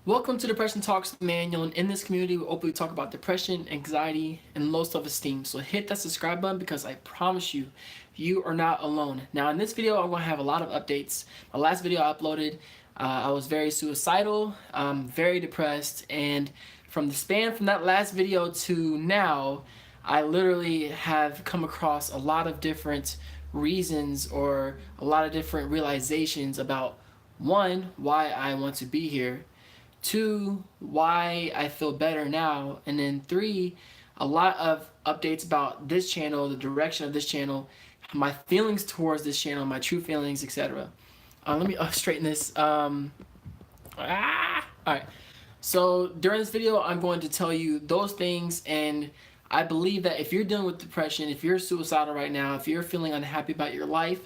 Welcome to Depression Talks with Immanuel, and in this community we openly talk about depression, anxiety, and low self-esteem. So hit that subscribe button because I promise you, you are not alone. Now in this video I'm going to have a lot of updates. My last video I uploaded, I was very suicidal, very depressed, and from the span from that last video to now, I literally have come across a lot of different reasons or a lot of different realizations about one, why I want to be here, two, why I feel better now, and then three, a lot of updates about this channel, the direction of this channel, my feelings towards this channel, my true feelings, etc. Let me straighten this. Alright, so during this video I'm going to tell you those things, and I believe that if you're dealing with depression, if you're suicidal right now, if you're feeling unhappy about your life,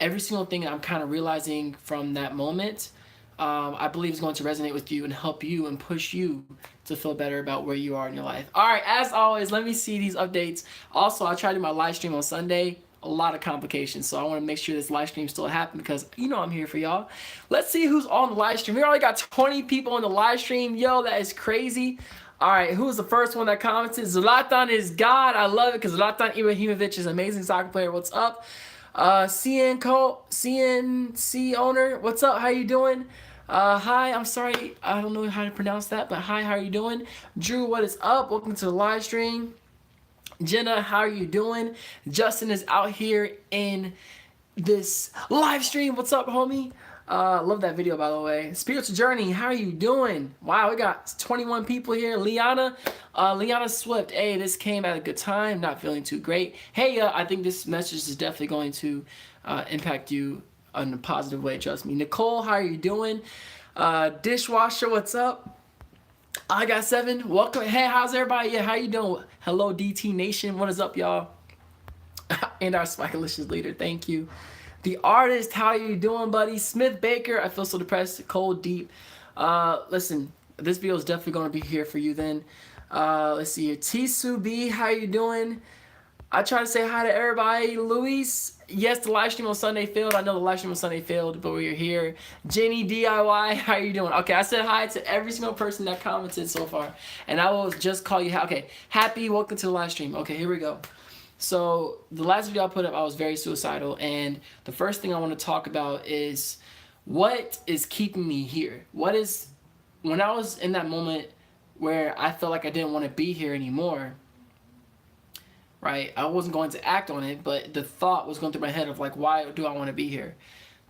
every single thing I'm kind of realizing from that moment, I believe is going to resonate with you and help you and push you to feel better about where you are in your life. Alright, as always, let me see these updates. Also, I tried to do my live stream on Sunday. A lot of complications, so I want to make sure this live stream still happens because you know I'm here for y'all. Let's see who's on the live stream. We already got 20 people on the live stream. Yo, that is crazy. Alright, who was the first one that commented? Zlatan is God. I love it because Zlatan Ibrahimovic is an amazing soccer player. What's up? CNC owner, what's up? How you doing? Hi, I'm sorry, I don't know how to pronounce that, but hi, how are you doing? Drew, what is up? Welcome to the live stream. Jenna, how are you doing? Justin is out here in this live stream. What's up, homie? Love that video, by the way. Spiritual Journey, how are you doing? Wow, we got 21 people here. Liana Swift, hey, this came at a good time. Not feeling too great. Hey, I think this message is definitely going to impact you in a positive way, trust me. Nicole, how are you doing? Dishwasher, what's up? I got 7. Welcome. Hey, how's everybody? Yeah, how you doing? Hello, DT Nation. What is up, y'all? And our swagalicious leader, thank you. The Artist, how you doing, buddy? Smith Baker, I feel so depressed, cold, deep. Listen, this video is definitely going to be here for you then. Let's see here. Tisu B, how you doing? I try to say hi to everybody. Luis, yes, the live stream on Sunday failed. I know the live stream on Sunday failed, but we're here. Jenny DIY, how you doing? Okay, I said hi to every single person that commented so far, and I will just call you. Okay, happy, welcome to the live stream. Okay, here we go. So the last video I put up, I was very suicidal, and the first thing I want to talk about is what is keeping me here. When I was in that moment where I felt like I didn't want to be here anymore, right? I wasn't going to act on it, but the thought was going through my head of like, why do I want to be here?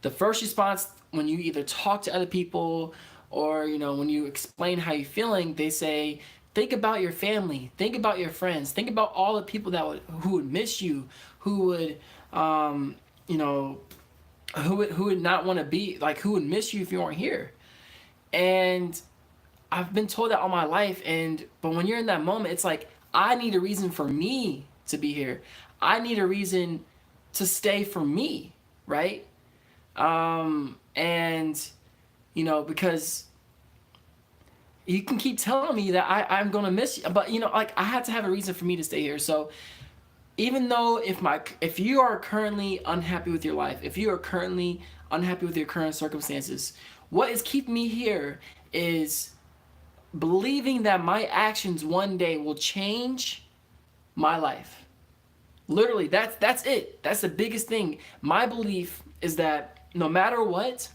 The first response when you either talk to other people or, you know, when you explain how you're feeling, they say, think about your family, think about your friends, think about all the people who would miss you, who would, you know, who would not want to be, like, who would miss you if you weren't here. And I've been told that all my life, but when you're in that moment, it's like, I need a reason for me to be here. I need a reason to stay for me, right? And, you know, because you can keep telling me that I'm gonna miss you, but you know, like, I had to have a reason for me to stay here. So even though if you are currently unhappy with your life, if you are currently unhappy with your current circumstances, what is keeping me here is believing that my actions one day will change my life. Literally, that's it. That's the biggest thing. My belief is that no matter what,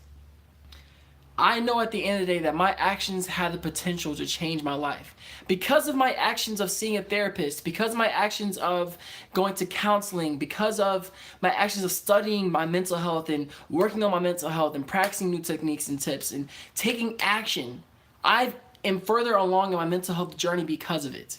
I know at the end of the day that my actions have the potential to change my life. Because of my actions of seeing a therapist, because of my actions of going to counseling, because of my actions of studying my mental health and working on my mental health and practicing new techniques and tips and taking action, I am further along in my mental health journey because of it.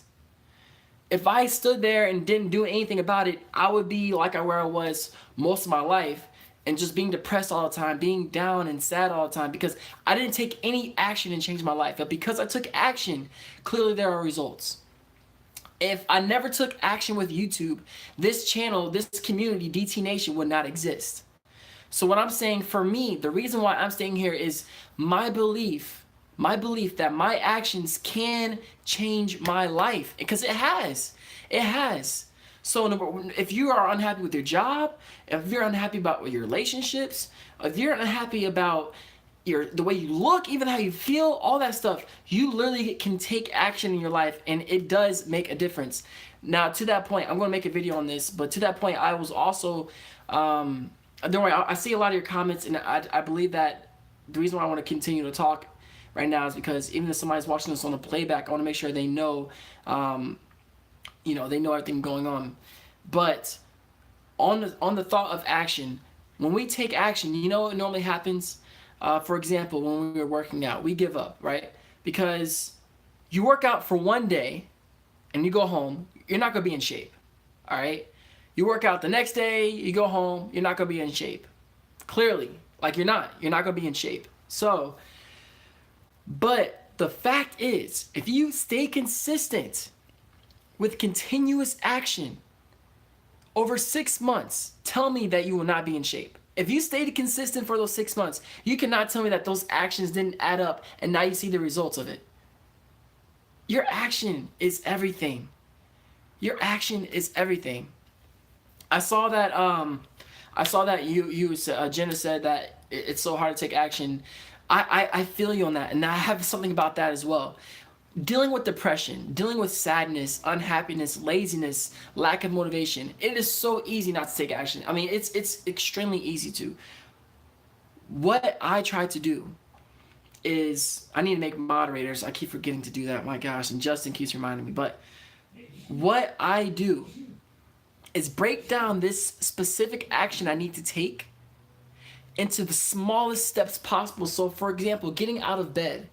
If I stood there and didn't do anything about it, I would be like where I was most of my life, and just being depressed all the time, being down and sad all the time, because I didn't take any action and change my life. But because I took action, clearly there are results. If I never took action with YouTube, this channel, this community, DT Nation, would not exist. So what I'm saying, for me, the reason why I'm staying here is my belief that my actions can change my life, because it has. So if you are unhappy with your job, if you're unhappy about your relationships, if you're unhappy about the way you look, even how you feel, all that stuff, you literally can take action in your life, and it does make a difference. Now, to that point, I'm going to make a video on this, but to that point, I was also, don't worry, I see a lot of your comments, and I believe that the reason why I want to continue to talk right now is because even if somebody's watching this on the playback, I want to make sure they know, they know everything going on. But on the thought of action, when we take action, you know what normally happens? For example, when we were working out, we give up, right? Because you work out for one day and you go home, you're not going to be in shape, all right? You work out the next day, you go home, you're not going to be in shape. Clearly, like you're not going to be in shape. So, but the fact is, if you stay consistent with continuous action over 6 months, tell me that you will not be in shape. If you stayed consistent for those 6 months, you cannot tell me that those actions didn't add up and now you see the results of it. Your action is everything. Your action is everything. I saw that Jenna said that it's so hard to take action. I feel you on that, and I have something about that as well. Dealing with depression, dealing with sadness, unhappiness, laziness, lack of motivation, it is so easy not to take action. I mean, it's extremely easy to. What I try to do is, I need to make moderators. I keep forgetting to do that, my gosh, and Justin keeps reminding me. But what I do is break down this specific action I need to take into the smallest steps possible. So, for example, getting out of bed.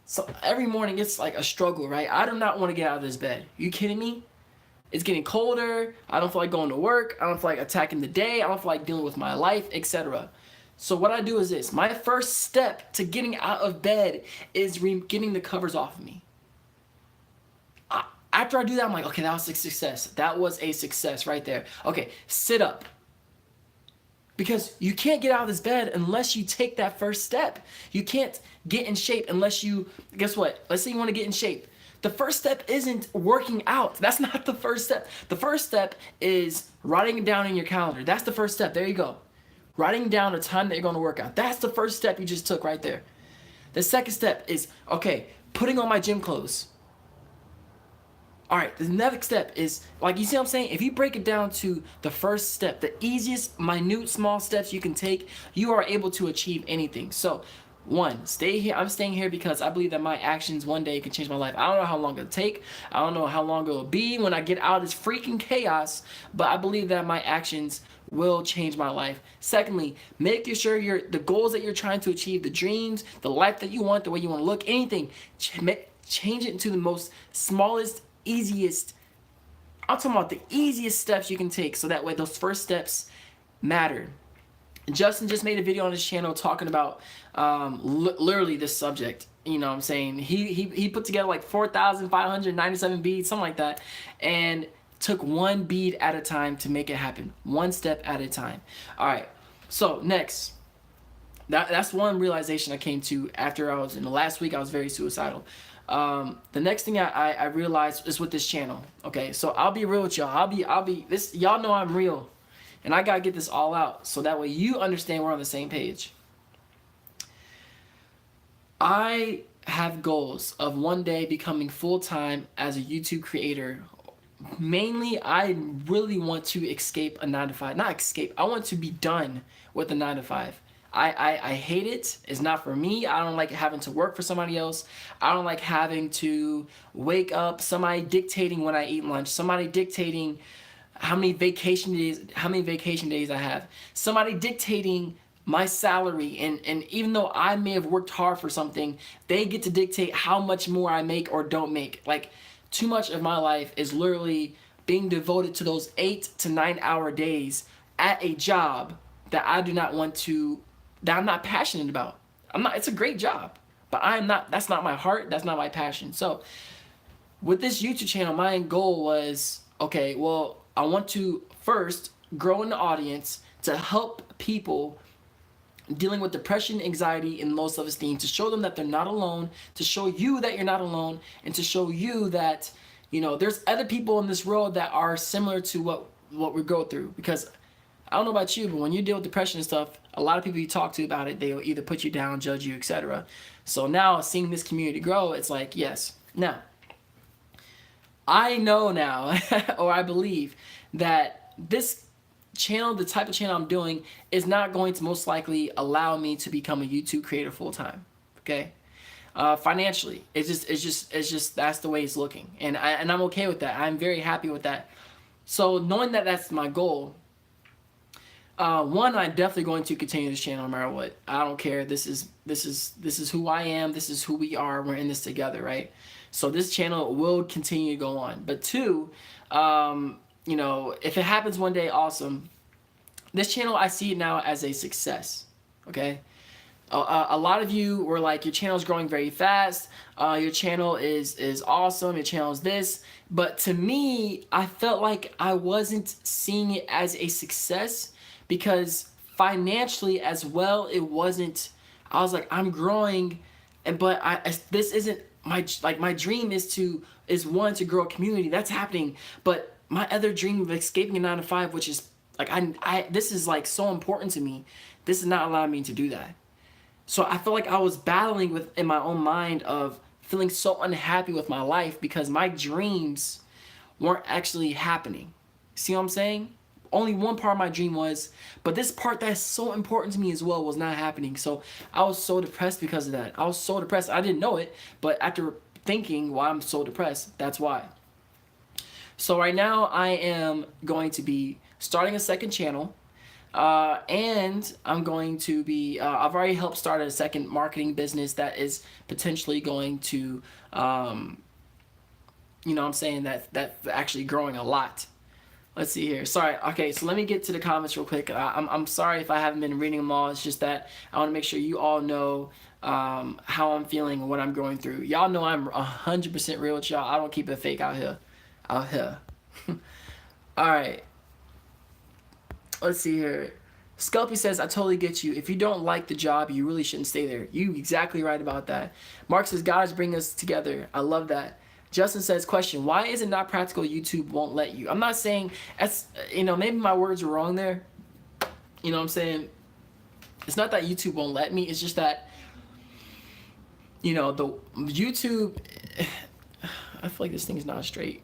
So every morning it's like a struggle, right? I do not want to get out of this bed. You kidding me? It's getting colder. I don't feel like going to work. I don't feel like attacking the day. I don't feel like dealing with my life, etc. So what I do is this. My first step to getting out of bed is getting the covers off of me. After I do that, I'm like, okay, that was a success. That was a success right there. Okay, sit up. Because you can't get out of this bed unless you take that first step. You can't get in shape unless you, guess what? Let's say you want to get in shape. The first step isn't working out. That's not the first step. The first step is writing it down in your calendar. That's the first step. There you go. Writing down the time that you're going to work out. That's the first step you just took right there. The second step is, okay, putting on my gym clothes. All right, the next step is, like, you see what I'm saying? If you break it down to the first step, the easiest, minute, small steps you can take, you are able to achieve anything. So, one, stay here. I'm staying here because I believe that my actions one day can change my life. I don't know how long it'll take. I don't know how long it'll be when I get out of this freaking chaos, but I believe that my actions will change my life. Secondly, making sure the goals that you're trying to achieve, the dreams, the life that you want, the way you want to look, anything, change it into the most smallest, easiest. I'm talking about the easiest steps you can take, so that way those first steps matter. Justin just made a video on his channel talking about literally this subject. You know what I'm saying? He put together like 4,597 beads, something like that, and took one bead at a time to make it happen. One step at a time. All right. So next, that's one realization I came to after in the last week I was very suicidal. The next thing I realized is with this channel. Okay, so I'll be real with y'all. I'll be this. Y'all know I'm real, and I gotta get this all out so that way you understand we're on the same page. I have goals of one day becoming full-time as a YouTube creator. Mainly, I really want to escape a 9-to-5. Not escape. I want to be done with a 9-to-5. I hate it. It's not for me. I don't like having to work for somebody else. I don't like having to wake up, somebody dictating when I eat lunch, somebody dictating how many vacation days I have, somebody dictating my salary, and even though I may have worked hard for something, they get to dictate how much more I make or don't make. Like, too much of my life is literally being devoted to those 8 to 9 hour days at a job that I do not want to, that I'm not passionate about. It's a great job, but that's not my heart, that's not my passion. So with this YouTube channel, my goal was, okay, well, I want to first grow an audience to help people dealing with depression, anxiety, and low self-esteem, to show them that they're not alone, to show you that you're not alone, and to show you that, there's other people in this world that are similar to what we go through. Because I don't know about you, but when you deal with depression and stuff, A lot of people you talk to about it, they'll either put you down, judge you, etc. So now seeing this community grow, it's like, yes. Now, I know now, or I believe, that this channel, the type of channel I'm doing, is not going to most likely allow me to become a YouTube creator full time. Okay, financially, it's just that's the way it's looking, and I'm okay with that. I'm very happy with that. So knowing that that's my goal, one, I'm definitely going to continue this channel no matter what. I don't care. This is who I am. This is who we are. We're in this together, right? So this channel will continue to go on. But two, you know, if it happens one day, awesome. This channel, I see it now as a success. Okay. A lot of you were like, your channel is growing very fast. Your channel is awesome. Your channel is this. But to me, I felt like I wasn't seeing it as a success because financially as well, it wasn't. I was like, I'm growing, but this isn't my dream is one to grow a community. That's happening. But my other dream of escaping a 9-to-5, which is like this is like so important to me. This is not allowing me to do that. So I feel like I was battling with in my own mind of feeling so unhappy with my life because my dreams weren't actually happening. See what I'm saying? Only one part of my dream was, but this part that's so important to me as well was not happening. So I was so depressed because of that. I was so depressed. I didn't know it, but after thinking why I'm so depressed, that's why. So right now I am going to be starting a second channel. And I'm going to be, I've already helped start a second marketing business that is potentially going to, you know what I'm saying, that's actually growing a lot. Let's see here. Sorry. Okay, so let me get to the comments real quick. I'm sorry if I haven't been reading them all. It's just that I want to make sure you all know how I'm feeling and what I'm going through. Y'all know I'm 100% real with y'all. I don't keep it fake out here. Out here. All right. Let's see here. Sculpey says, I totally get you. If you don't like the job, you really shouldn't stay there. You exactly right about that. Mark says, God is bringing us together. I love that. Justin says, question, why is it not practical YouTube won't let you? I'm not saying, that's, you know, maybe my words were wrong there. You know what I'm saying? It's not that YouTube won't let me. It's just that, you know, the YouTube, I feel like this thing's not straight.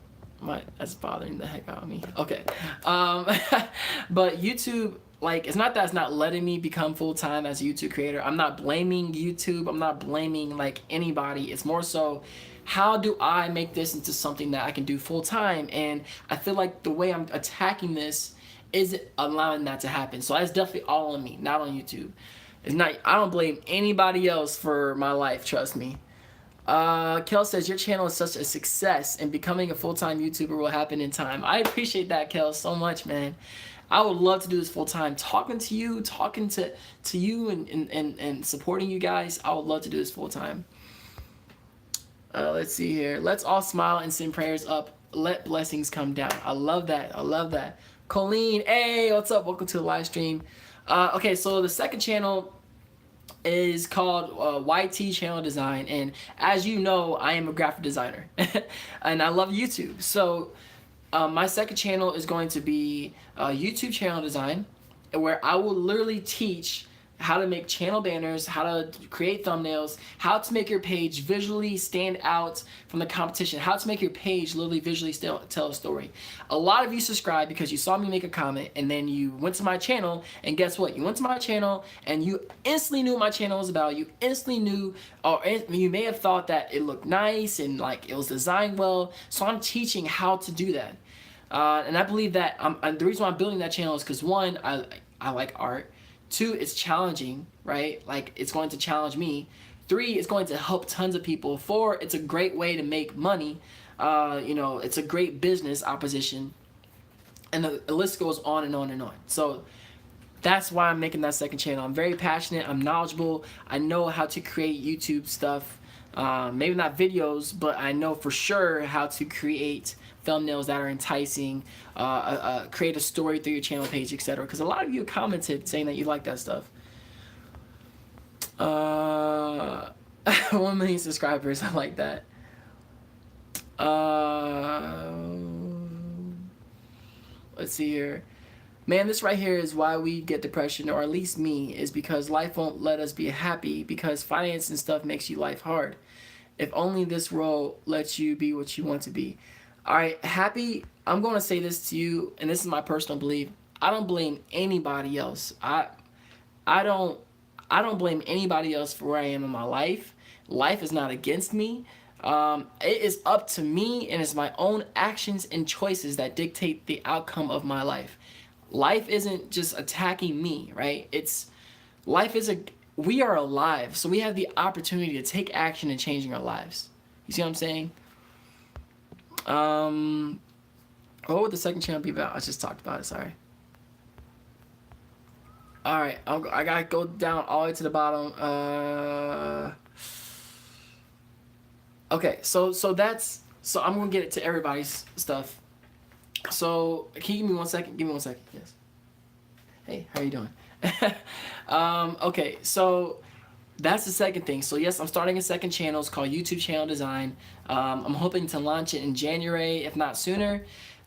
That's bothering the heck out of me. Okay. But YouTube, like, it's not that it's not letting me become full-time as a YouTube creator. I'm not blaming YouTube. I'm not blaming, like, anybody. It's more so, how do I make this into something that I can do full-time? And I feel like the way I'm attacking this isn't allowing that to happen. So that's definitely all on me, not on YouTube. It's not, I don't blame anybody else for my life, trust me. Kel says, your channel is such a success and becoming a full-time YouTuber will happen in time. I appreciate that, Kel, so much, man. I would love to do this full-time. Talking to you and supporting you guys, I would love to do this full-time. Let's see here. Let's all smile and send prayers up. Let blessings come down. I love that. I love that. Colleen, hey, what's up? Welcome to the live stream. Okay, so the second channel is called YT Channel Design, and as you know, I am a graphic designer and I love YouTube. So my second channel is going to be YouTube channel design, where I will literally teach how to make channel banners, how to create thumbnails, how to make your page visually stand out from the competition, how to make your page literally visually tell a story. A lot of you subscribed because you saw me make a comment and then you went to my channel, and guess what? You went to my channel and you instantly knew what my channel was about. You instantly knew, or you may have thought that it looked nice and like it was designed well. So I'm teaching how to do that. And I believe that the reason why I'm building that channel is because one, I like art. Two, it's challenging, right? Like, it's going to challenge me. Three, it's going to help tons of people. Four, it's a great way to make money. You know, it's a great business opposition. And the list goes on and on and on. So that's why I'm making that second channel. I'm very passionate. I'm knowledgeable. I know how to create YouTube stuff. Maybe not videos, but I know for sure how to create thumbnails that are enticing, create a story through your channel page, etc. Because a lot of you commented saying that you like that stuff. 1 million subscribers, I like that. Let's see here. Man, this right here is why we get depression, or at least me, is because life won't let us be happy because finance and stuff makes you life hard. If only this world lets you be what you want to be. All right, happy. I'm going to say this to you, and this is my personal belief. I don't blame anybody else. I don't I don't blame anybody else for where I am in my life. Life is not against me. It is up to me, and it's my own actions and choices that dictate the outcome of my life. Life isn't just attacking me, right? It's life is a we are alive, so we have the opportunity to take action in changing our lives. You see what I'm saying? Um, what would the second channel be about? I just talked about it. Sorry. All right, I gotta go down all the way to the bottom. Okay, so that's so I'm gonna get it to everybody's stuff. So can you give me 1 second? Give me 1 second. Yes. Hey, how you doing? Okay, so that's the second thing. So yes, I'm starting a second channel. It's called YouTube Channel Design. I'm hoping to launch it in January, if not sooner.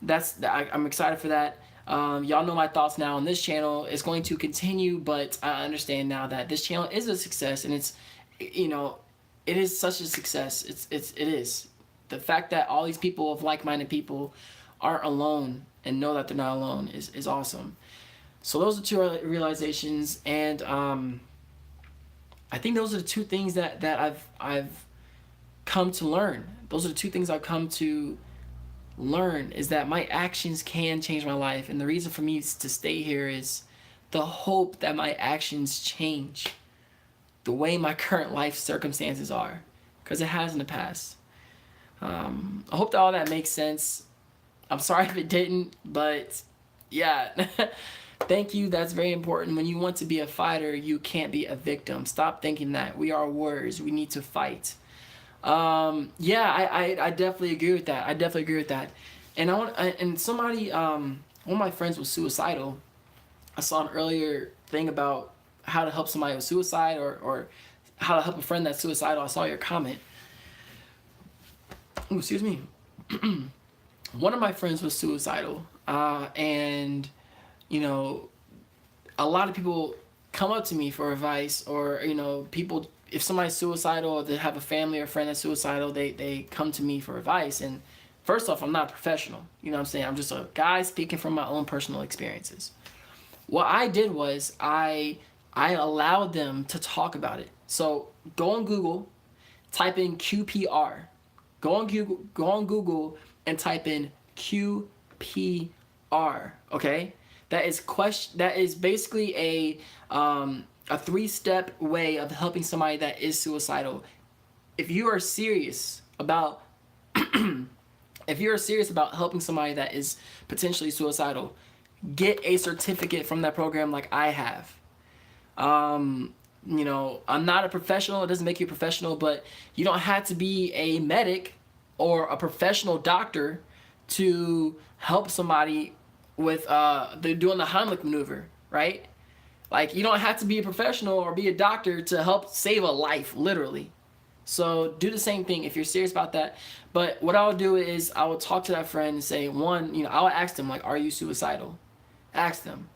I'm excited for that. Y'all know my thoughts now on this channel. It's going to continue, but I understand now that this channel is a success, and it's, you know, it is such a success. It is. The fact that all these people of like-minded people aren't alone and know that they're not alone is awesome. So those are two realizations, and I think those are the two things that I've come to learn. Those are the two things I've come to learn, is that my actions can change my life, and the reason for me to stay here is the hope that my actions change the way my current life circumstances are, because it has in the past. I hope that all that makes sense. I'm sorry if it didn't, but yeah. Thank you. That's very important. When you want to be a fighter, you can't be a victim. Stop thinking that. We are warriors. We need to fight. Yeah, I definitely agree with that. I definitely agree with that. And and somebody, one of my friends was suicidal. I saw an earlier thing about how to help somebody with suicide, or how to help a friend that's suicidal. I saw your comment. Ooh, excuse me. One of my friends was suicidal, and you know, a lot of people come up to me for advice, or you know, people, if somebody's suicidal or they have a family or friend that's suicidal, they come to me for advice. And first off, I'm not a professional. You know what I'm saying? I'm just a guy speaking from my own personal experiences. What I did was I allowed them to talk about it. So go on Google, type in QPR. Go on Google and type in QPR. Okay? That is basically a 3-step way of helping somebody that is suicidal. If you are serious about helping somebody that is potentially suicidal, get a certificate from that program like I have. You know, I'm not a professional. It doesn't make you a professional, but you don't have to be a medic or a professional doctor to help somebody with they're doing the Heimlich maneuver, right? Like, you don't have to be a professional or be a doctor to help save a life, literally. So do the same thing if you're serious about that. But what I'll do is I will talk to that friend and say, one, you know, I'll ask them, like, are you suicidal? Ask them.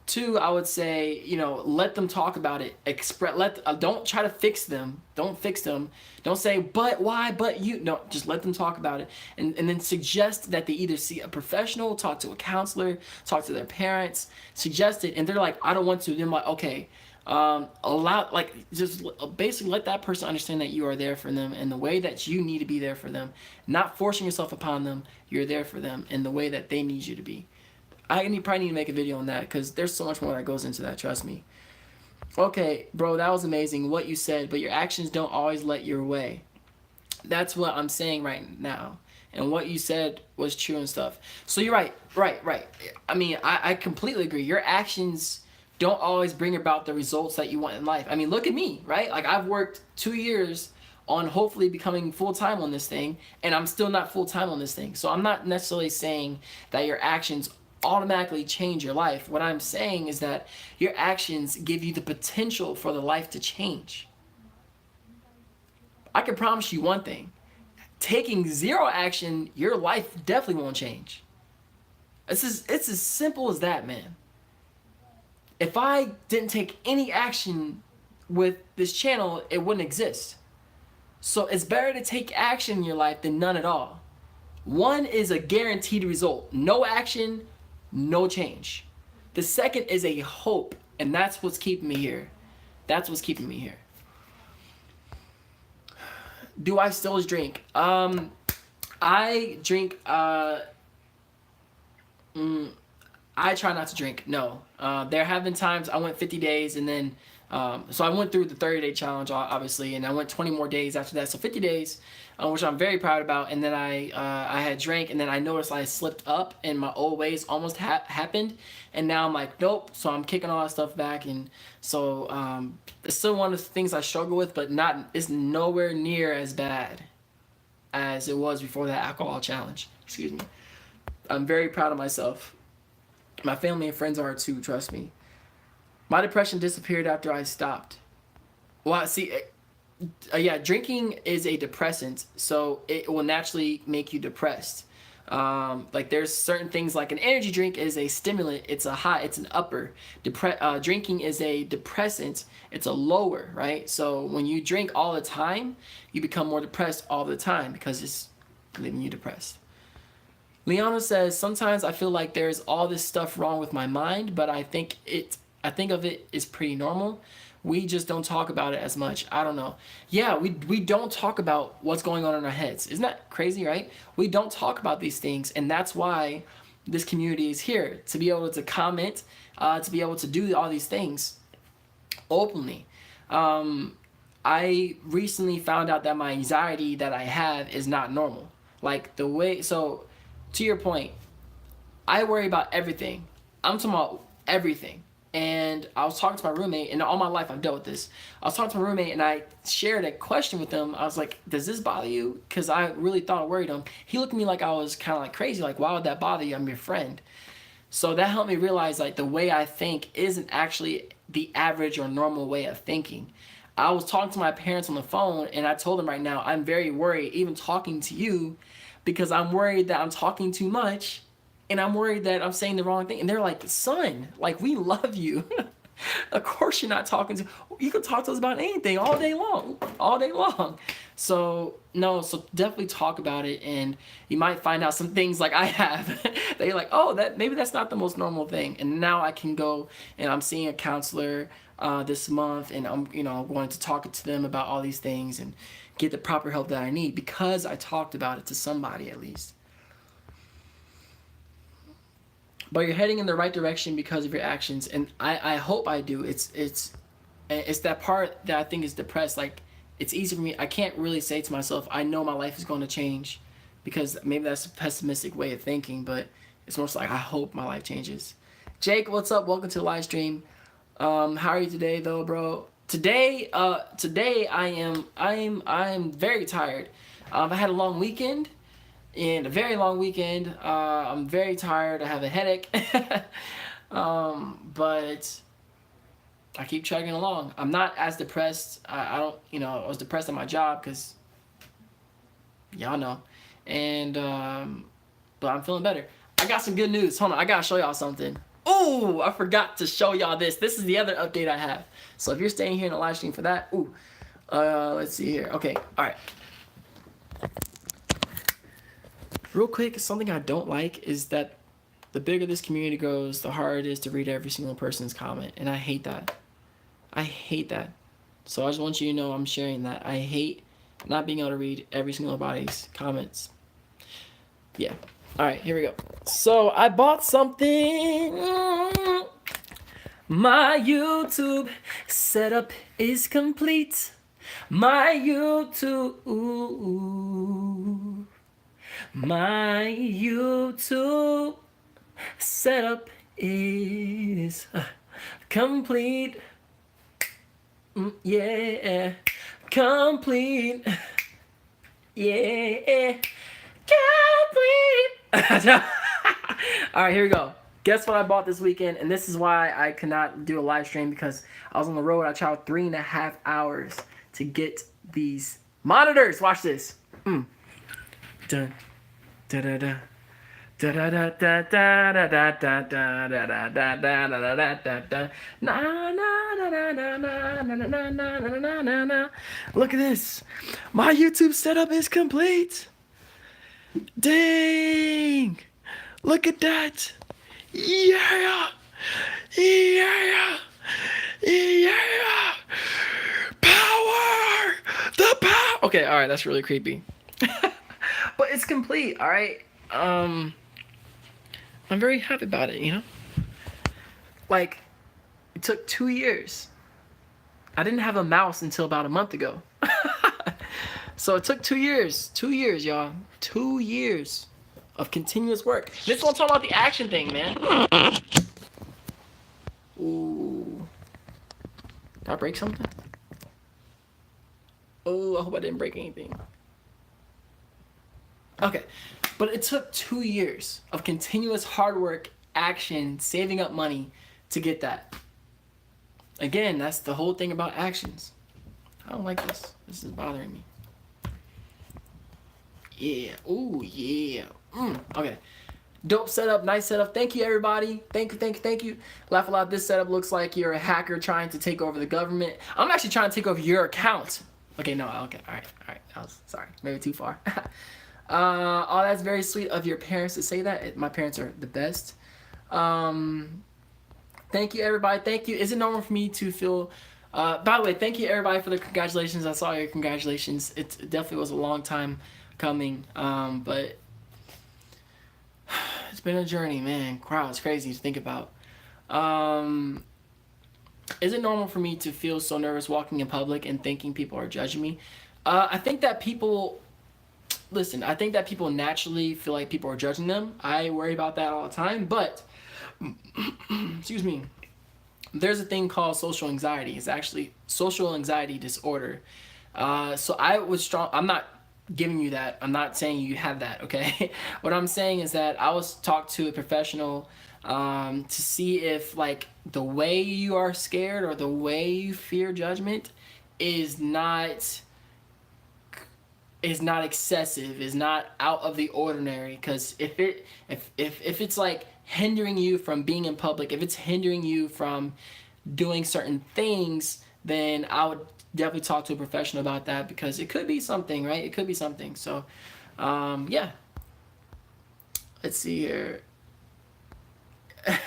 Two, I would say, you know, let them talk about it. Don't try to fix them. Don't fix them. Don't say, but why, but you. No, just let them talk about it. And then suggest that they either see a professional, talk to a counselor, talk to their parents, suggest it. And they're like, I don't want to. Then I'm like, okay, just basically let that person understand that you are there for them in the way that you need to be there for them. Not forcing yourself upon them. You're there for them in the way that they need you to be. Probably need to make a video on that, because there's so much more that goes into that, trust me. Okay, bro, that was amazing what you said, but your actions don't always let your way. That's what I'm saying right now. And what you said was true and stuff. So you're right. I mean, I completely agree. Your actions don't always bring about the results that you want in life. I mean, look at me, right? Like, I've worked 2 years on hopefully becoming full-time on this thing, and I'm still not full-time on this thing. So I'm not necessarily saying that your actions automatically change your life. What I'm saying is that your actions give you the potential for the life to change. I can promise you one thing. Taking zero action, your life definitely won't change. It's as simple as that, man. If I didn't take any action with this channel, it wouldn't exist. So it's better to take action in your life than none at all. One is a guaranteed result. No action, no change. The second is a hope, and that's what's keeping me here. That's what's keeping me here. Do I still drink? I drink. I try not to drink. No. There have been times I went 50 days and then, so I went through the 30-day challenge, obviously, and I went 20 more days after that. So 50 days, which I'm very proud about. And then I had drank, and then I noticed I slipped up and my old ways almost happened. And now I'm like, nope. So I'm kicking all that stuff back. And so it's still one of the things I struggle with, but it's nowhere near as bad as it was before that alcohol challenge. Excuse me. I'm very proud of myself. My family and friends are too, trust me. My depression disappeared after I stopped. Well, see, yeah, drinking is a depressant, so it will naturally make you depressed. Like there's certain things like an energy drink is a stimulant, it's a high, it's an upper. Drinking is a depressant, it's a lower, right? So when you drink all the time, you become more depressed all the time because it's leaving you depressed. Liana says, sometimes I feel like there's all this stuff wrong with my mind, but I think of it as pretty normal. We just don't talk about it as much. I don't know. Yeah, we don't talk about what's going on in our heads. Isn't that crazy, right? We don't talk about these things, and that's why this community is here, to be able to comment, to be able to do all these things openly. I recently found out that my anxiety that I have is not normal. Like the way, so to your point, I worry about everything. I'm talking about everything. And I was talking to my roommate, and all my life I've dealt with this. I was talking to my roommate, and I shared a question with him. I was like, does this bother you? Because I really thought it worried him. He looked at me like I was kind of like crazy, like, why would that bother you? I'm your friend. So that helped me realize like the way I think isn't actually the average or normal way of thinking. I was talking to my parents on the phone, and I told them right now, I'm very worried, even talking to you, because I'm worried that I'm talking too much, and I'm worried that I'm saying the wrong thing. And they're like, son, like, we love you. Of course you're not talking to, you can talk to us about anything all day long. So, no, so definitely talk about it, and you might find out some things like I have that you're like, oh, maybe that's not the most normal thing. And now I can go, and I'm seeing a counselor this month, and I'm going to talk to them about all these things and get the proper help that I need because I talked about it to somebody at least. But you're heading in the right direction because of your actions, and I hope I do. It's that part that I think is depressed. Like, it's easy for me. I can't really say to myself, I know my life is going to change, because maybe that's a pessimistic way of thinking, but it's most like I hope my life changes. Jake, what's up? Welcome to the live stream. How are you today, though, bro? Today I am very tired. I had a long weekend. And a very long weekend. I'm very tired. I have a headache. But I keep chugging along. I'm not as depressed. I don't, I was depressed at my job because y'all know. And, but I'm feeling better. I got some good news. Hold on, I gotta show y'all something. Oh, I forgot to show y'all this. This is the other update I have. So if you're staying here in the live stream for that, let's see here. Okay, all right. Real quick, something I don't like is that the bigger this community grows, the harder it is to read every single person's comment. And I hate that. I hate that. So I just want you to know I'm sharing that. I hate not being able to read every single body's comments. Yeah. All right, here we go. So I bought something. My YouTube setup is complete. My YouTube setup is complete. Yeah, complete. Yeah, complete. All right, here we go. Guess what I bought this weekend? And this is why I could not do a live stream, because I was on the road. I traveled 3.5 hours to get these monitors. Watch this. Dun, da da da, Da da da da da da da da da da da da da da da da da. Na na na na na na na na na na na na na. Look at this. My YouTube setup is complete. Dang! Look at that! Yeah! Yeah! Yeah! Power! The power! Okay, alright, that's really creepy. But it's complete, alright? I'm very happy about it, you know? Like, it took 2 years. I didn't have a mouse until about a month ago. So it took 2 years. 2 years, y'all. 2 years of continuous work. This is what I'm talking about, the action thing, man. Ooh. Did I break something? Oh, I hope I didn't break anything. Okay. But it took 2 years of continuous hard work, action, saving up money to get that. Again, that's the whole thing about actions. I don't like this. This is bothering me. Yeah. Ooh, yeah. Okay. Dope setup, nice setup. Thank you, everybody. Thank you, thank you, thank you. Laugh a lot. This setup looks like you're a hacker trying to take over the government. I'm actually trying to take over your account. Okay, no, okay, all right. I was sorry, maybe too far. Oh, that's very sweet of your parents to say that. My parents are the best. Thank you, everybody. Thank you. Is it normal for me to feel? By the way, thank you, everybody, for the congratulations. I saw your congratulations. It definitely was a long time coming, but it's been a journey, man. Wow, it's crazy to think about. Is it normal for me to feel so nervous walking in public and thinking people are judging me? I think that people, listen, I think that people naturally feel like people are judging them. I worry about that all the time, but, excuse me, there's a thing called social anxiety. It's actually social anxiety disorder. So I was strong, I'm not giving you that. I'm not saying you have that, okay? What I'm saying is that I was talked to a professional to see if like the way you are scared or the way you fear judgment is not excessive, is not out of the ordinary. Because if it's like hindering you from being in public, if it's hindering you from doing certain things, then I would definitely talk to a professional about that, because it could be something, right? It could be something. So yeah, let's see here.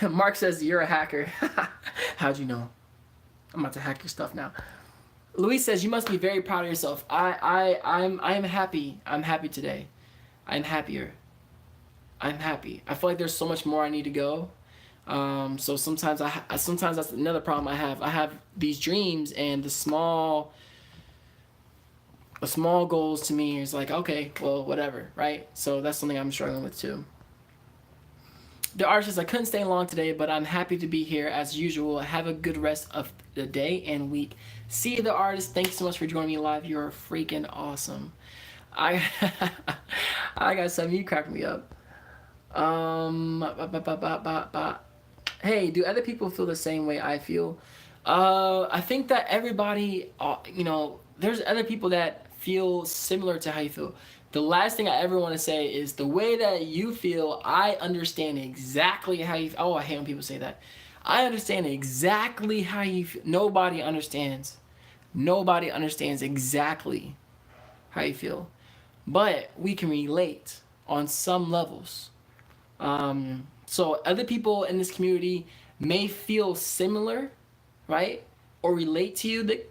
Mark says you're a hacker. How'd you know? I'm about to hack your stuff now. Luis says you must be very proud of yourself. I'm happy. I'm happy today. I'm happier. I'm happy. I feel like there's so much more I need to go. So sometimes sometimes that's another problem I have. I have these dreams, and the small goals to me is like, okay, well, whatever, right? So that's something I'm struggling with too. The artist says, I couldn't stay long today, but I'm happy to be here as usual. Have a good rest of the day and week. See you, the artist. Thanks so much for joining me live. You're freaking awesome. I got something. You cracked me up. Hey, do other people feel the same way I feel? I think that everybody, there's other people that feel similar to how you feel. The last thing I ever want to say is the way that you feel, I understand exactly how you feel. Oh, I hate when people say that. I understand exactly how you feel. Nobody understands. Nobody understands exactly how you feel. But we can relate on some levels. So other people in this community may feel similar, right? Or relate to you, that,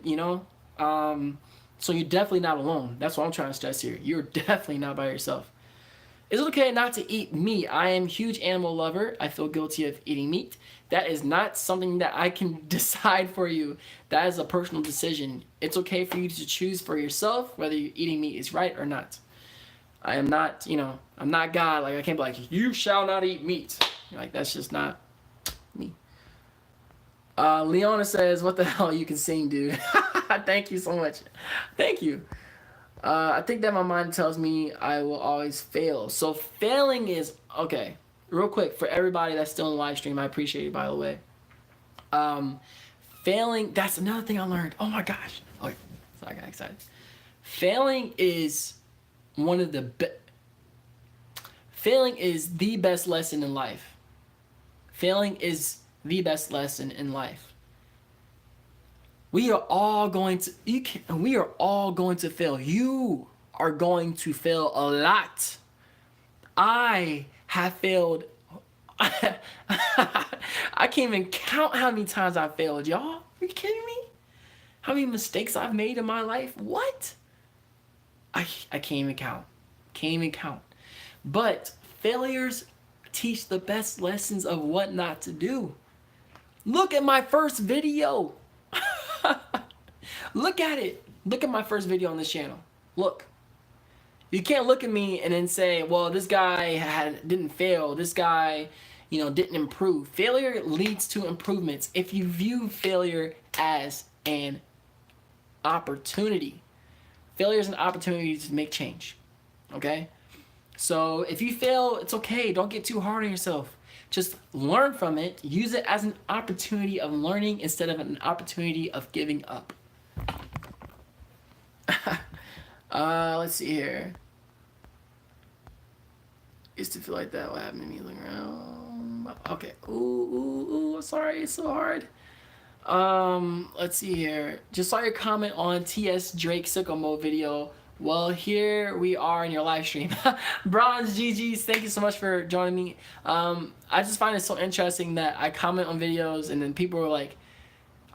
so you're definitely not alone. That's what I'm trying to stress here. You're definitely not by yourself. Is it okay not to eat meat? I am a huge animal lover. I feel guilty of eating meat. That is not something that I can decide for you. That is a personal decision. It's okay for you to choose for yourself whether eating meat is right or not. I am not, I'm not God. Like, I can't be like, you shall not eat meat. Like, that's just not me. Leona says, what the hell, you can sing, dude. Thank you so much. Thank you. I think that my mind tells me I will always fail. So failing is, okay, real quick, for everybody that's still in the live stream, I appreciate it, by the way. Failing, that's another thing I learned. Oh my gosh. Okay, so I got excited. Failing is one of the Failing is the best lesson in life. Failing is the best lesson in life. We are all going to we are all going to fail. You are going to fail a lot. I have failed. I can't even count how many times I failed, y'all. Are you kidding me? How many mistakes I've made in my life? What? I can't even count. Can't even count. But failures teach the best lessons of what not to do. Look at my first video. Look at it. Look at my first video on this channel. Look. You can't look at me and then say, well, this guy didn't fail. This guy, didn't improve. Failure leads to improvements if you view failure as an opportunity. Failure is an opportunity to make change. Okay? So if you fail, it's okay. Don't get too hard on yourself. Just learn from it. Use it as an opportunity of learning instead of an opportunity of giving up. Let's see here. Used to feel like that. What happened to me? Look around. Okay. Ooh. Sorry, it's so hard. Let's see here. Just saw your comment on TS Drake Sicko Mode video. Well, here we are in your live stream. Bronze GG's, thank you so much for joining me. I just find it so interesting that I comment on videos and then people are like,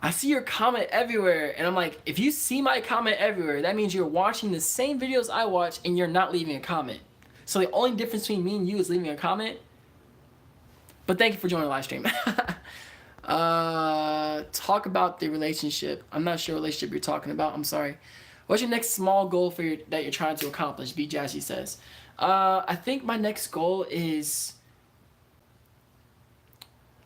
I see your comment everywhere. And I'm like, if you see my comment everywhere, that means you're watching the same videos I watch and you're not leaving a comment. So the only difference between me and you is leaving a comment. But thank you for joining the live stream. Talk about the relationship. I'm not sure what relationship you're talking about. I'm sorry. What's your next small goal that you're trying to accomplish? B Jazzy says. I think my next goal is...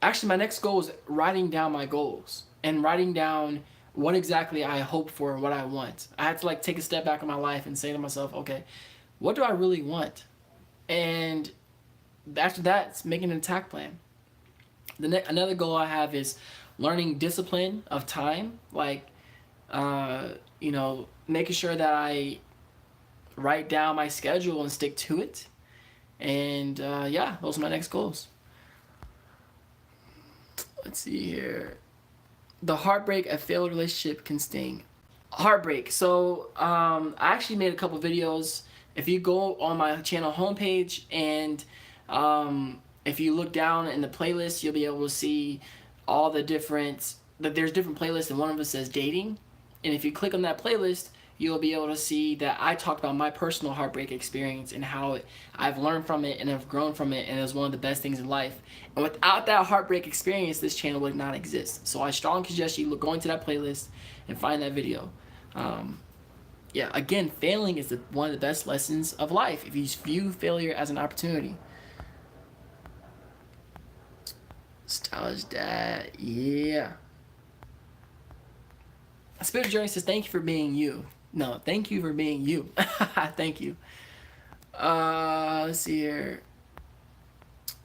Actually, my next goal is writing down my goals. And writing down what exactly I hope for and what I want. I had to take a step back in my life and say to myself, okay, what do I really want? And after that, it's making an attack plan. Another goal I have is learning discipline of time. Making sure that I write down my schedule and stick to it. And yeah, those are my next goals. Let's see here. The heartbreak a failed relationship can sting. Heartbreak. So I actually made a couple videos. If you go on my channel homepage and if you look down in the playlist, you'll be able to see all the there's different playlists, and one of them says dating. And if you click on that playlist, you'll be able to see that I talked about my personal heartbreak experience and how I've learned from it and I've grown from it, and it was one of the best things in life. And without that heartbreak experience, this channel would not exist. So I strongly suggest you go into that playlist and find that video. Yeah, again, failing is one of the best lessons of life if you view failure as an opportunity. Stylish dad, yeah. Spirit Journey says, thank you for being you. No, thank you for being you. Thank you. Let's see here.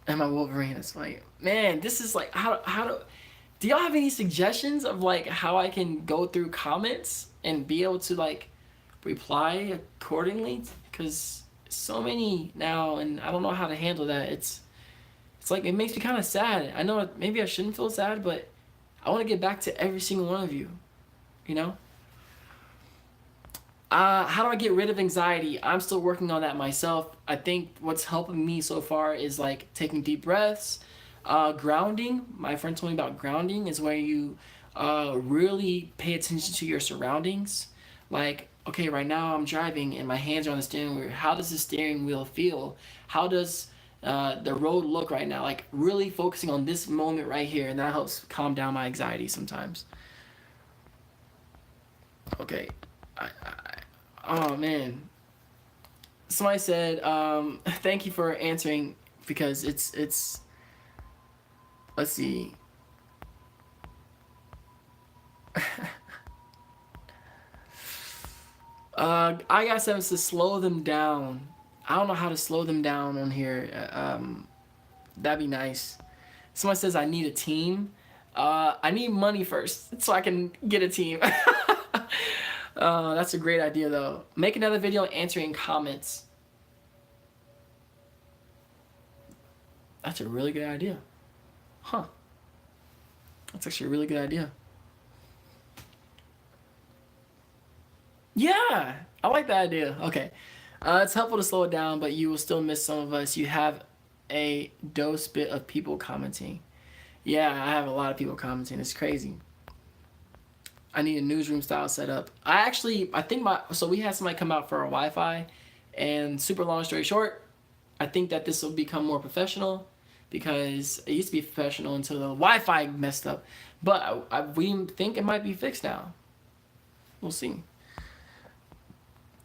And my Wolverine is like, man, this is how do y'all have any suggestions of how I can go through comments and be able to reply accordingly? Because so many now, and I don't know how to handle that. It's it makes me kind of sad. I know maybe I shouldn't feel sad, but I want to get back to every single one of you. How do I get rid of anxiety? I'm still working on that myself. I think what's helping me so far is taking deep breaths, grounding. My friend told me about grounding is where you really pay attention to your surroundings. Okay, right now I'm driving and my hands are on the steering wheel. How does the steering wheel feel? How does the road look right now? Really focusing on this moment right here, and that helps calm down my anxiety sometimes. Okay. Oh man. Somebody said, thank you for answering, because it's let's see. I got something to slow them down. I don't know how to slow them down on here. That'd be nice. Someone says I need a team. I need money first so I can get a team. That's a great idea though. Make another video answering comments. That's a really good idea. Huh. That's actually a really good idea. Yeah, I like that idea. Okay. It's helpful to slow it down, but you will still miss some of us. You have a dose bit of people commenting. Yeah, I have a lot of people commenting. It's crazy. I need a newsroom style setup. I think so we had somebody come out for our Wi-Fi, and super long story short, I think that this will become more professional because it used to be professional until the Wi-Fi messed up. But we think it might be fixed now. We'll see.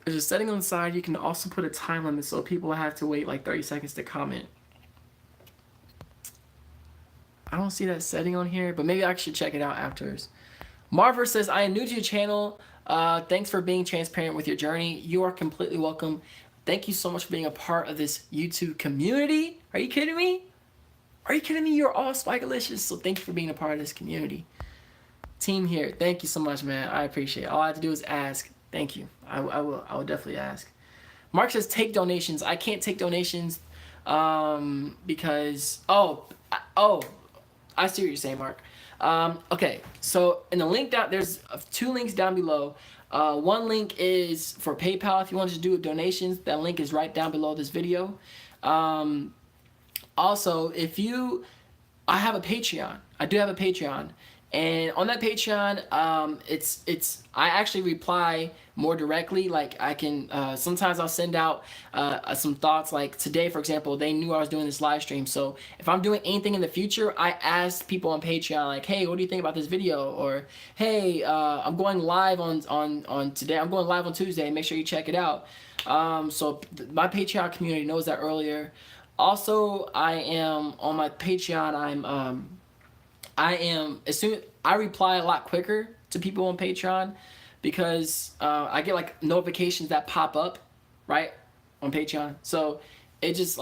There's a setting on the side. You can also put a time limit so people have to wait like 30 seconds to comment. I don't see that setting on here, but maybe I should check it out afterwards. Marver says, I am new to your channel. Thanks for being transparent with your journey. You are completely welcome. Thank you so much for being a part of this YouTube community. Are you kidding me? Are you kidding me? You're all swagalicious. So thank you for being a part of this community. Team here, thank you so much, man. I appreciate it. All I have to do is ask. Thank you. I will definitely ask. Mark says, take donations. I can't take donations because, I see what you're saying, Mark. Okay, so in the link down, there's 2 links down below. One link is for PayPal if you want to do donations. That link is right down below this video. Also, I have a Patreon. I do have a Patreon. And on that Patreon, I actually reply more directly. Like I can, sometimes I'll send out some thoughts. Like today, for example, they knew I was doing this live stream. So if I'm doing anything in the future, I ask people on Patreon, like, hey, what do you think about this video? Or, hey, I'm going live on today. I'm going live on Tuesday. Make sure you check it out. So my Patreon community knows that earlier. Also, I am on my Patreon. I reply a lot quicker to people on Patreon because I get like notifications that pop up right on Patreon. So it's just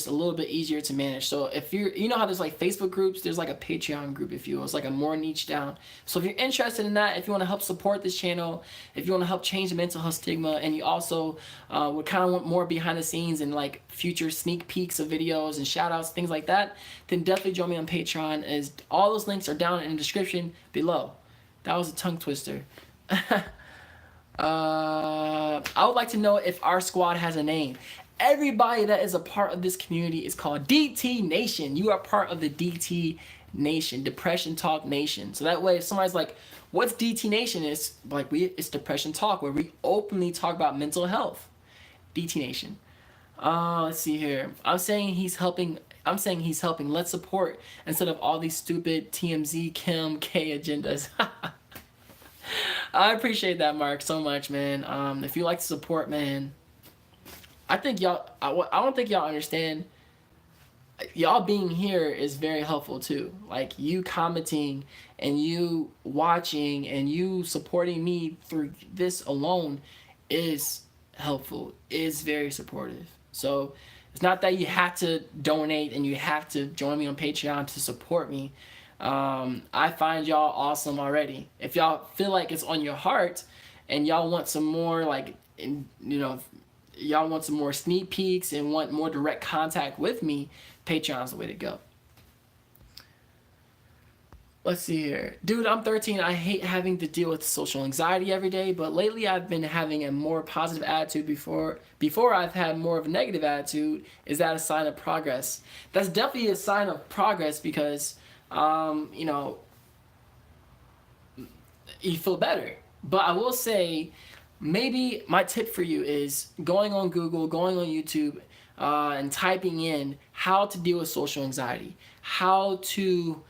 a little bit easier to manage. So if you know how there's like Facebook groups, there's like a Patreon group, if you will. It's like a more niche down. So if you're interested in that, if you want to help support this channel, if you want to help change the mental health stigma, and you also would kind of want more behind the scenes and like future sneak peeks of videos and shout outs, things like that, then definitely join me on Patreon, as all those links are down in the description below. That was a tongue twister. I would like to know if our squad has a name. Everybody that is a part of this community is called DT Nation. You are part of the DT Nation, Depression Talk Nation. So that way, if somebody's like, what's DT Nation? It's like it's Depression Talk, where we openly talk about mental health. DT Nation. Let's see here. I'm saying he's helping. Let's support instead of all these stupid TMZ, Kim, K agendas. I appreciate that, Mark, so much, man. If you like to support, man, I think y'all, I don't think y'all understand. Y'all being here is very helpful too. Like you commenting and you watching and you supporting me through this alone is helpful, is very supportive. So it's not that you have to donate and you have to join me on Patreon to support me. I find y'all awesome already. If y'all feel like it's on your heart and y'all want some more, like, y'all want some more sneak peeks and want more direct contact with me, Patreon's the way to go. Let's see here. Dude, I'm 13. I hate having to deal with social anxiety every day, but lately I've been having a more positive attitude. Before I've had more of a negative attitude. Is that a sign of progress? That's definitely a sign of progress because, you feel better. But I will say, maybe my tip for you is going on Google, going on YouTube, and typing in how to deal with social anxiety, how to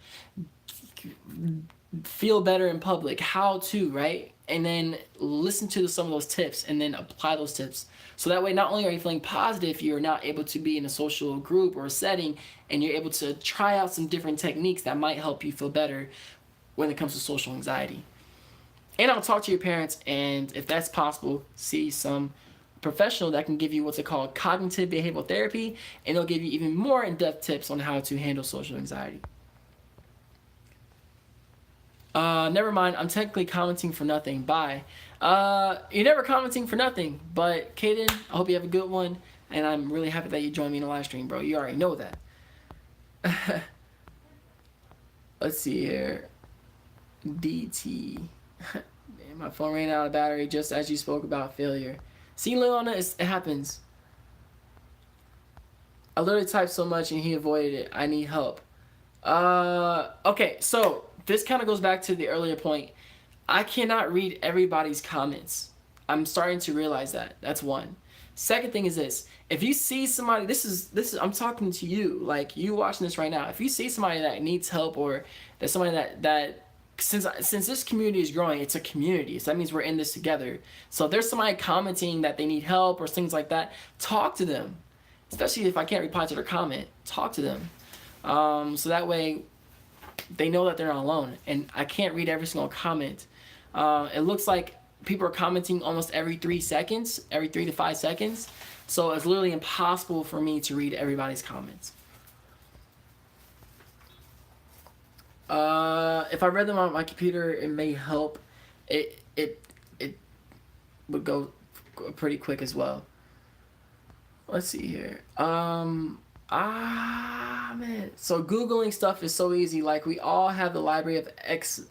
feel better in public, how to, right? And then listen to some of those tips and then apply those tips. So that way, not only are you feeling positive, you're now able to be in a social group or a setting, and you're able to try out some different techniques that might help you feel better when it comes to social anxiety. And I'll talk to your parents, and if that's possible, see some professional that can give you what's called cognitive behavioral therapy, and they'll give you even more in-depth tips on how to handle social anxiety. Never mind, I'm technically commenting for nothing. Bye. You're never commenting for nothing, but Kaden, I hope you have a good one, and I'm really happy that you joined me in the live stream, bro. You already know that. Let's see here. DT. Man, my phone ran out of battery just as you spoke about failure. See, Leona, it happens. I literally typed so much and he avoided it. I need help. Okay, so this kind of goes back to the earlier point. I cannot read everybody's comments. I'm starting to realize that. That's one. Second thing is this. If you see somebody, this is I'm talking to you, like you watching this right now. If you see somebody that needs help, or there's somebody that since this community is growing, it's a community. So that means we're in this together. So if there's somebody commenting that they need help or things like that, talk to them. Especially if I can't reply to their comment, talk to them. So that way they know that they're not alone. And I can't read every single comment. It looks like people are commenting almost every 3 seconds, every 3 to 5 seconds. So it's literally impossible for me to read everybody's comments. If I read them on my computer, it may help. It would go pretty quick as well. Let's see here. Man. So Googling stuff is so easy. Like, we all have the Library of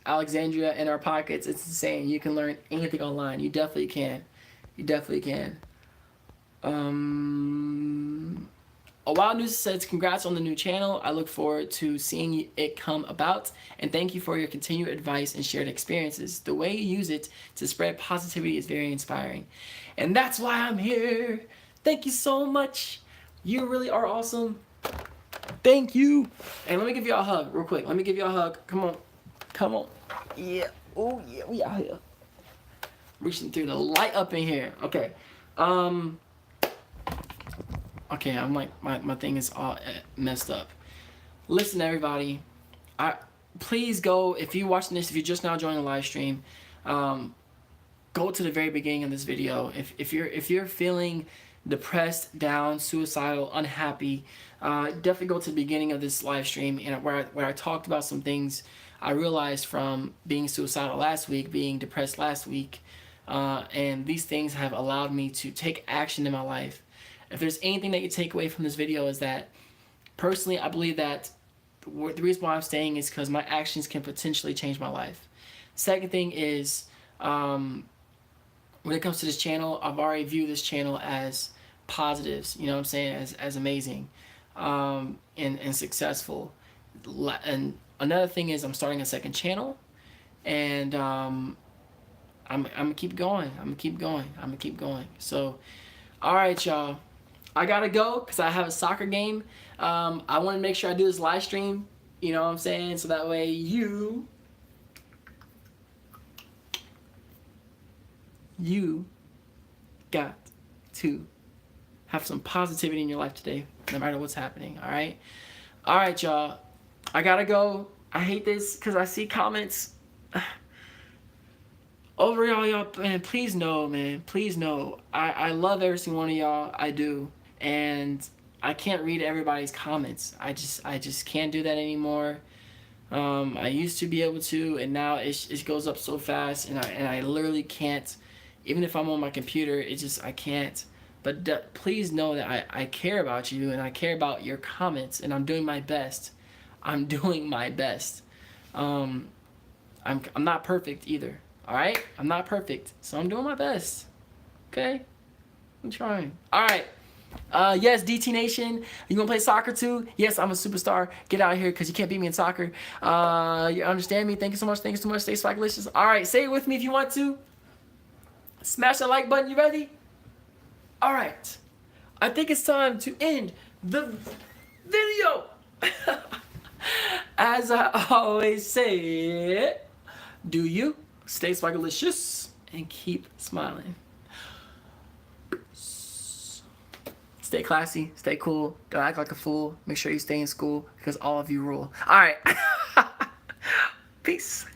Alexandria in our pockets. It's insane. You can learn anything online. You definitely can. You definitely can. A Wild News says, congrats on the new channel. I look forward to seeing it come about. And thank you for your continued advice and shared experiences. The way you use it to spread positivity is very inspiring. And that's why I'm here. Thank you so much. You really are awesome. Thank you. And let me give you a hug real quick. Let me give you a hug. Come on. Come on. Yeah. Oh, yeah. We out here. Reaching through the light up in here. Okay. Okay, I'm like, my thing is all messed up. Listen, everybody. Please go, if you're watching this, if you're just now joining the live stream, go to the very beginning of this video. If you're feeling depressed, down, suicidal, unhappy, definitely go to the beginning of this live stream, and where I talked about some things I realized from being suicidal last week, being depressed last week, and these things have allowed me to take action in my life. If there's anything that you take away from this video, is that personally I believe that the reason why I'm staying is because my actions can potentially change my life. Second thing is, when it comes to this channel, I've already viewed this channel as positives, you know what I'm saying, as amazing, and successful. And another thing is, I'm starting a second channel, and I'm gonna keep going. I'm gonna keep going. So, all right, y'all. I gotta go because I have a soccer game. I want to make sure I do this live stream, you know what I'm saying, so that way you got to have some positivity in your life today, no matter what's happening. All right, y'all. I gotta go. I hate this because I see comments over y'all. Man, please know, man. Please know. I love every single one of y'all. I do. And I can't read everybody's comments. I just can't do that anymore. I used to be able to, and now it goes up so fast, and I literally can't. Even if I'm on my computer, I can't. But please know that I care about you, and I care about your comments, and I'm doing my best. I'm doing my best. I'm not perfect either. All right, I'm not perfect, so I'm doing my best. Okay, I'm trying. All right. Yes, DT Nation, you gonna play soccer too? Yes, I'm a superstar. Get out of here because you can't beat me in soccer. You understand me? Thank you so much. Thank you so much. Stay swagalicious. All right, say it with me if you want to. Smash that like button. You ready? All right. I think it's time to end the video. As I always say, do you stay swagalicious and keep smiling. Stay classy, stay cool, don't act like a fool. Make sure you stay in school because all of you rule. All right. Peace.